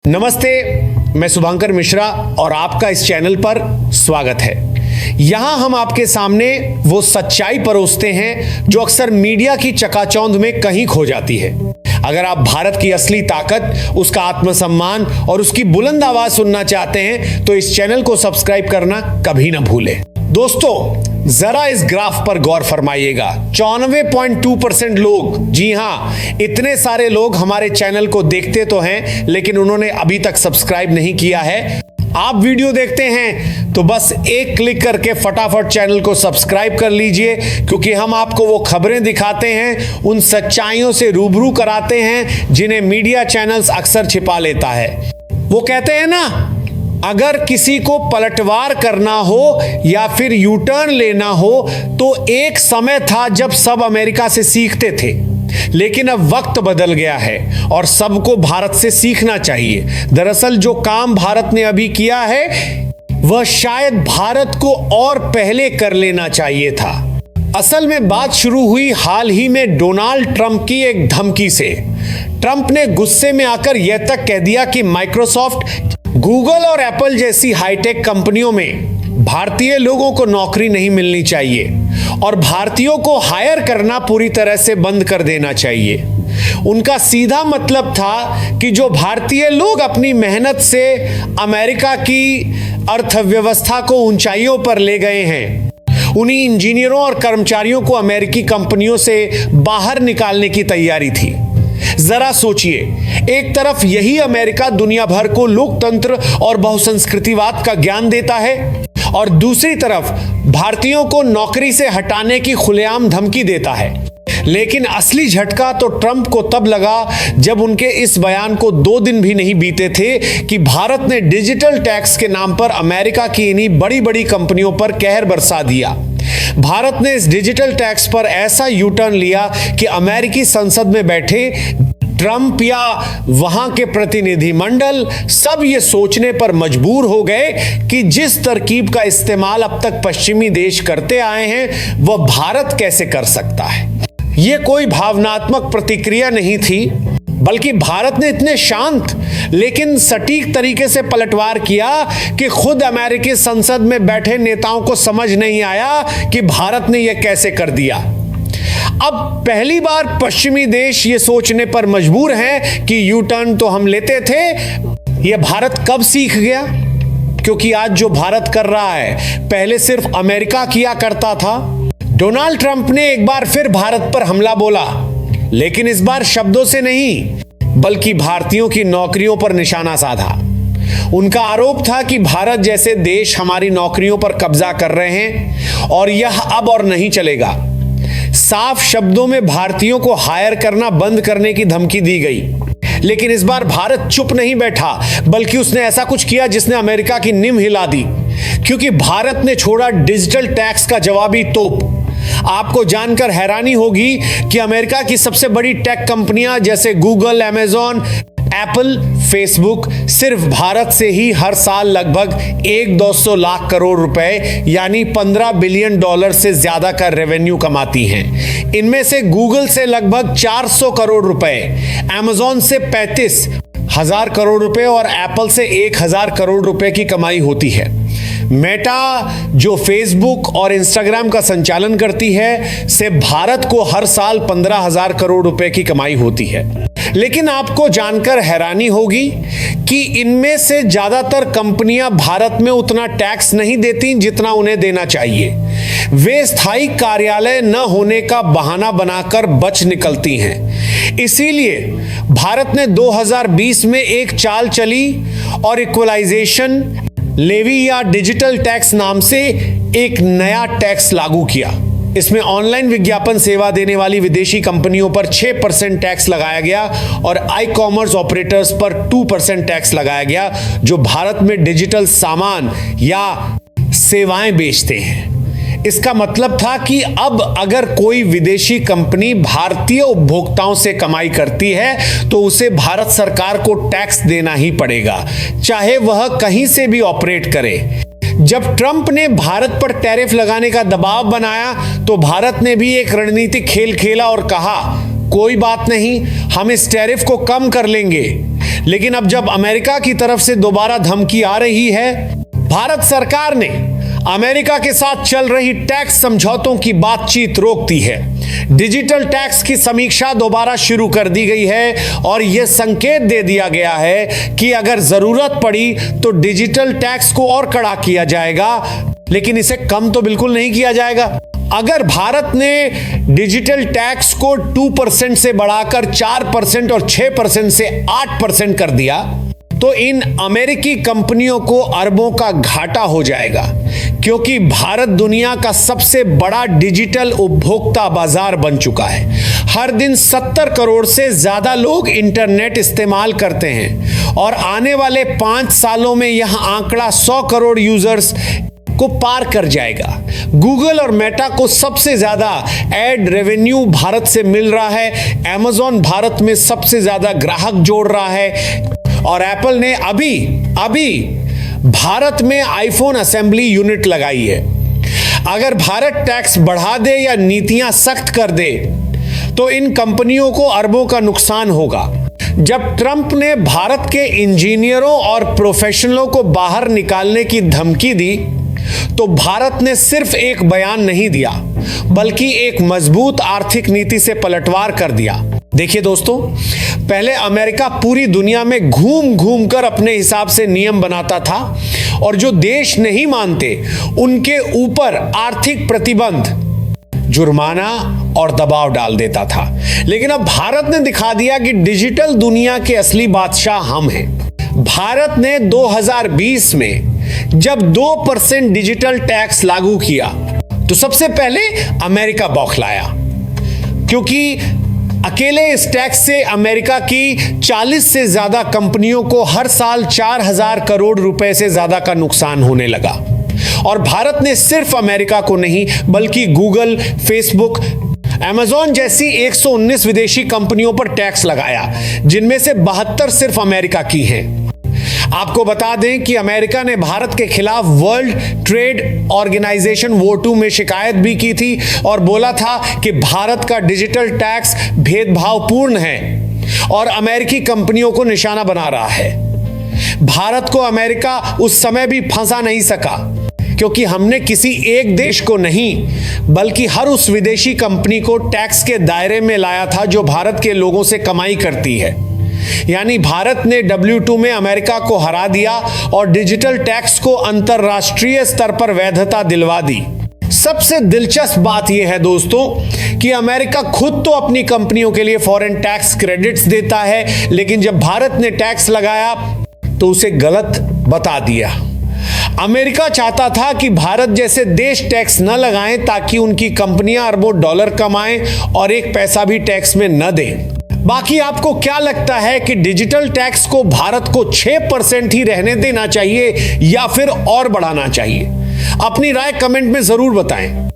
नमस्ते, मैं शुभंकर मिश्रा और आपका इस चैनल पर स्वागत है। यहां हम आपके सामने वो सच्चाई परोसते हैं जो अक्सर मीडिया की चकाचौंध में कहीं खो जाती है। अगर आप भारत की असली ताकत, उसका आत्मसम्मान और उसकी बुलंद आवाज सुनना चाहते हैं तो इस चैनल को सब्सक्राइब करना कभी ना भूलें। दोस्तों, जरा इस ग्राफ पर गौर फरमाइएगा। 94.2% लोग, जी हां, इतने सारे लोग हमारे चैनल को देखते तो हैं लेकिन उन्होंने अभी तक सब्सक्राइब नहीं किया है। आप वीडियो देखते हैं तो बस एक क्लिक करके फटाफट चैनल को सब्सक्राइब कर लीजिए, क्योंकि हम आपको वो खबरें दिखाते हैं, उन सच्चाइयों से रूबरू कराते हैं जिन्हें मीडिया चैनल्स अक्सर छिपा लेता है। वो कहते हैं ना, अगर किसी को पलटवार करना हो या फिर यू टर्न लेना हो तो एक समय था जब सब अमेरिका से सीखते थे, लेकिन अब वक्त बदल गया है और सबको भारत से सीखना चाहिए। दरअसल जो काम भारत ने अभी किया है वह शायद भारत को और पहले कर लेना चाहिए था। असल में बात शुरू हुई हाल ही में डोनाल्ड ट्रंप की एक धमकी से। ट्रंप ने गुस्से में आकर यह तक कह दिया कि माइक्रोसॉफ्ट, गूगल और एप्पल जैसी हाईटेक कंपनियों में भारतीय लोगों को नौकरी नहीं मिलनी चाहिए और भारतीयों को हायर करना पूरी तरह से बंद कर देना चाहिए। उनका सीधा मतलब था कि जो भारतीय लोग अपनी मेहनत से अमेरिका की अर्थव्यवस्था को ऊंचाइयों पर ले गए हैं, उन्हीं इंजीनियरों और कर्मचारियों को अमेरिकी कंपनियों से बाहर निकालने की तैयारी थी। जरा सोचिए, एक तरफ यही अमेरिका दुनिया भर को लोकतंत्र और बहुसंस्कृतिवाद का ज्ञान देता है और दूसरी तरफ भारतीयों को नौकरी से हटाने की खुलेआम धमकी देता है। लेकिन असली झटका तो ट्रंप को तब लगा जब उनके इस बयान को 2 दिन भी नहीं बीते थे कि भारत ने डिजिटल टैक्स के नाम पर अमेरिका की इन्हीं बड़ी बड़ी कंपनियों पर कहर बरसा दिया। भारत ने इस डिजिटल टैक्स पर ऐसा यू टर्न लिया कि अमेरिकी संसद में बैठे ट्रंप या वहां के प्रतिनिधिमंडल सब ये सोचने पर मजबूर हो गए कि जिस तरकीब का इस्तेमाल अब तक पश्चिमी देश करते आए हैं वह भारत कैसे कर सकता है। यह कोई भावनात्मक प्रतिक्रिया नहीं थी, बल्कि भारत ने इतने शांत लेकिन सटीक तरीके से पलटवार किया कि खुद अमेरिकी संसद में बैठे नेताओं को समझ नहीं आया कि भारत ने यह कैसे कर दिया। अब पहली बार पश्चिमी देश ये सोचने पर मजबूर हैं कि यू टर्न तो हम लेते थे, यह भारत कब सीख गया? क्योंकि आज जो भारत कर रहा है पहले सिर्फ अमेरिका किया करता था। डोनाल्ड ट्रंप ने एक बार फिर भारत पर हमला बोला, लेकिन इस बार शब्दों से नहीं बल्कि भारतीयों की नौकरियों पर निशाना साधा। उनका आरोप था कि भारत जैसे देश हमारी नौकरियों पर कब्जा कर रहे हैं और यह अब और नहीं चलेगा। साफ शब्दों में भारतीयों को हायर करना बंद करने की धमकी दी गई। लेकिन इस बार भारत चुप नहीं बैठा, बल्कि उसने ऐसा कुछ किया जिसने अमेरिका की नींव हिला दी, क्योंकि भारत ने छोड़ा डिजिटल टैक्स का जवाबी तोप। आपको जानकर हैरानी होगी कि अमेरिका की सबसे बड़ी टेक कंपनियां जैसे गूगल, अमेजॉन, एप्पल, फेसबुक सिर्फ भारत से ही हर साल लगभग 1-200 लाख करोड़ रुपए यानी $15 बिलियन से ज्यादा का रेवेन्यू कमाती हैं। इनमें से गूगल से लगभग 400 करोड़ रुपए, अमेजॉन से 35,000 करोड़ रुपए और एप्पल से 1,000 करोड़ रुपए की कमाई होती है। मेटा, जो फेसबुक और इंस्टाग्राम का संचालन करती है, से भारत को हर साल 15,000 करोड़ रुपए की कमाई होती है। लेकिन आपको जानकर हैरानी होगी कि इनमें से ज्यादातर कंपनियां भारत में उतना टैक्स नहीं देती जितना उन्हें देना चाहिए। वे स्थायी कार्यालय न होने का बहाना बनाकर बच निकलती हैं। इसीलिए भारत ने 2020 में एक चाल चली और इक्वलाइजेशन लेवी या डिजिटल टैक्स नाम से एक नया टैक्स लागू किया। इसमें ऑनलाइन विज्ञापन सेवा देने वाली विदेशी कंपनियों पर 6% टैक्स लगाया गया और ई कॉमर्स ऑपरेटर्स पर 2% टैक्स लगाया गया जो भारत में डिजिटल सामान या सेवाएं बेचते हैं। इसका मतलब था कि अब अगर कोई विदेशी कंपनी भारतीय उपभोक्ताओं से कमाई करती है तो उसे भारत सरकार को टैक्स देना ही पड़ेगा, चाहे वह कहीं से भी ऑपरेट करे। जब ट्रंप ने भारत पर टैरिफ लगाने का दबाव बनाया तो भारत ने भी एक रणनीतिक खेल खेला और कहा कोई बात नहीं, हम इस टैरिफ को कम कर लेंगे। लेकिन अब जब अमेरिका की तरफ से दोबारा धमकी आ रही है, भारत सरकार ने अमेरिका के साथ चल रही टैक्स समझौतों की बातचीत रोक दी है। डिजिटल टैक्स की समीक्षा दोबारा शुरू कर दी गई है और यह संकेत दे दिया गया है कि अगर जरूरत पड़ी तो डिजिटल टैक्स को और कड़ा किया जाएगा, लेकिन इसे कम तो बिल्कुल नहीं किया जाएगा। अगर भारत ने डिजिटल टैक्स को 2% से बढ़ाकर 4% और 6% से 8% कर दिया तो इन अमेरिकी कंपनियों को अरबों का घाटा हो जाएगा, क्योंकि भारत दुनिया का सबसे बड़ा डिजिटल उपभोक्ता बाजार बन चुका है। हर दिन 70 करोड़ से ज्यादा लोग इंटरनेट इस्तेमाल करते हैं और आने वाले 5 सालों में यह आंकड़ा 100 करोड़ यूजर्स को पार कर जाएगा। गूगल और मेटा को सबसे ज्यादा एड रेवेन्यू भारत से मिल रहा है। अमेज़न भारत में सबसे ज्यादा ग्राहक जोड़ रहा है और एप्पल ने अभी भारत में आईफोन असेंबली यूनिट लगाई है। अगर भारत टैक्स बढ़ा दे या नीतियां सख्त कर दे तो इन कंपनियों को अरबों का नुकसान होगा। जब ट्रंप ने भारत के इंजीनियरों और प्रोफेशनलों को बाहर निकालने की धमकी दी तो भारत ने सिर्फ एक बयान नहीं दिया, बल्कि एक मजबूत आर्थिक नीति से पलटवार कर दिया। देखिए दोस्तों, पहले अमेरिका पूरी दुनिया में घूम घूम कर अपने हिसाब से नियम बनाता था और जो देश नहीं मानते उनके ऊपर आर्थिक प्रतिबंध, जुर्माना और दबाव डाल देता था। लेकिन अब भारत ने दिखा दिया कि डिजिटल दुनिया के असली बादशाह हम हैं। भारत ने 2020 में जब 2% डिजिटल टैक्स लागू किया तो सबसे पहले अमेरिका बौखलाया, क्योंकि अकेले इस टैक्स से अमेरिका की 40 से ज्यादा कंपनियों को हर साल 4000 करोड़ रुपए से ज्यादा का नुकसान होने लगा। और भारत ने सिर्फ अमेरिका को नहीं, बल्कि गूगल, फेसबुक, अमेज़न जैसी 119 विदेशी कंपनियों पर टैक्स लगाया, जिनमें से 72 सिर्फ अमेरिका की हैं। आपको बता दें कि अमेरिका ने भारत के खिलाफ वर्ल्ड ट्रेड ऑर्गेनाइजेशन WTO में शिकायत भी की थी और बोला था कि भारत का डिजिटल टैक्स भेदभावपूर्ण है और अमेरिकी कंपनियों को निशाना बना रहा है। भारत को अमेरिका उस समय भी फंसा नहीं सका, क्योंकि हमने किसी एक देश को नहीं, बल्कि हर उस विदेशी कंपनी को टैक्स के दायरे में लाया था जो भारत के लोगों से कमाई करती है। यानी भारत ने WTO में अमेरिका को हरा दिया और डिजिटल टैक्स को अंतरराष्ट्रीय स्तर पर वैधता दिलवा दी। सबसे दिलचस्प बात यह है दोस्तों कि अमेरिका खुद तो अपनी कंपनियों के लिए फॉरेन टैक्स क्रेडिट्स देता है, लेकिन जब भारत ने टैक्स लगाया तो उसे गलत बता दिया। अमेरिका चाहता था कि भारत जैसे देश टैक्स न लगाएं ताकि उनकी कंपनियां अरबों डॉलर कमाएं और एक पैसा भी टैक्स में न दें। बाकी आपको क्या लगता है कि डिजिटल टैक्स को भारत को 6% ही रहने देना चाहिए या फिर और बढ़ाना चाहिए? अपनी राय कमेंट में जरूर बताएं।